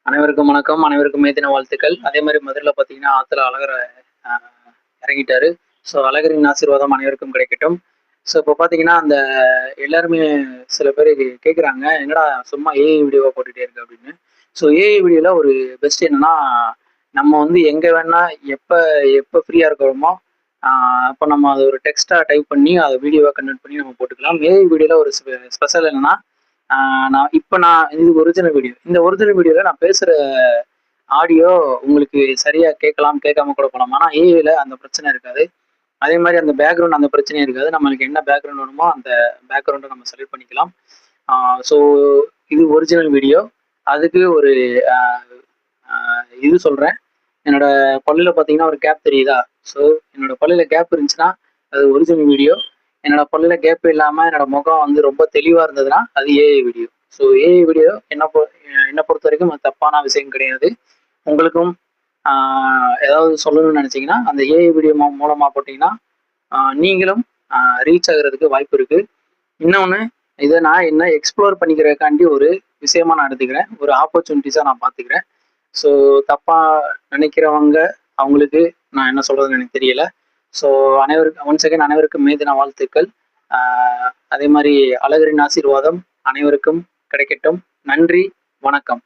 அனைவருக்கும் வணக்கம். அனைவருக்கும் மேதின வாழ்த்துக்கள். அதே மாதிரி மதுரையில பார்த்தீங்கன்னா, ஆத்துல அழகர அ இறங்கிட்டாரு. ஸோ அழகரின் ஆசீர்வாதம் அனைவருக்கும் கிடைக்கட்டும். ஸோ இப்போ பார்த்தீங்கன்னா, அந்த எல்லாருமே சில பேரு கேட்குறாங்க, "என்னடா சும்மா ஏஐ வீடியோவா போட்டுட்டே இருக்க?" அப்படின்னு. ஸோ ஏஐ வீடியோல ஒரு பெஸ்ட் என்னன்னா, நம்ம வந்து எங்க வேணா, எப்ப எப்ப ஃப்ரீயா இருக்கிறோமோ, அ அப்ப நம்ம அத ஒரு டெக்ஸ்ட்டா டைப் பண்ணி, அத வீடியோவா கன்வெர்ட் பண்ணி நம்ம போட்டுக்கலாம். ஏஐ வீடியோல ஒரு ஸ்பெஷல் என்னன்னா, அ நான் இது ஒரிஜினல் வீடியோ. இந்த ஒரிஜினல் வீடியோல நான் பேசுற ஆடியோ உங்களுக்கு சரியா கேட்கலாம், கேட்காம கூட போலாம். ஆனா ஏஐல அந்த பிரச்சனை இருக்காது. அதே மாரி அந்த பேக்கிரவுண்ட் அந்த பிரச்சனையும் இருக்காது. நம்மளுக்கு என்ன பேக்கிரவுண்ட் வேணுமோ, அந்த பேக்கிரவுண்ட நம்ம செலக்ட் பண்ணிக்கலாம். ஆ ஸோ இது ஒரிஜினல் வீடியோ. அதுக்கு ஒரு அ அ இது சொல்றேன். என்னோட பல்லுல பார்த்தீங்கன்னா, ஒரு கேப் தெரியுதா? ஸோ என்னோட பல்லுல கேப் இருந்துச்சுன்னா, அது ஒரிஜினல் வீடியோ. என்னோட பல்லுல கேப் இல்லாம என்னோட முகம் வந்து ரொம்ப தெளிவா இருந்ததுன்னா, அது AI video. So AI video என்ன பொறுத்தவரைக்கும் அது தப்பான விஷயம் கிடையாது. உங்களுக்கும் ஏதாவது சொல்லணும்னு நினைச்சீங்கன்னா, அந்த ஏஐ வீடியோ மூலமா போட்டீங்கன்னா, நீங்களும் ரீச் ஆகுறதுக்கு வாய்ப்பு இருக்கு. இன்னொன்னு, இத நான் என்ன எக்ஸ்ப்ளோர் பண்ணிக்கிறதுக்காண்டி ஒரு விஷயமா நான் எடுத்துக்கிறேன். ஒரு ஆப்பர்ச்சுனிட்டீஸா நான் பார்த்துக்கிறேன். ஸோ தப்பா நினைக்கிறவங்க, அவங்களுக்கு நான் என்ன சொல்றதுன்னு எனக்கு தெரியல. ஸோ அனைவருக்கும் ஒன்ஸ் அகைன் அனைவருக்கும் மே தின வாழ்த்துக்கள். ஆ அதே மாரி அழகரின் ஆசீர்வாதம் அனைவருக்கும் கிடைக்கட்டும். நன்றி, வணக்கம்.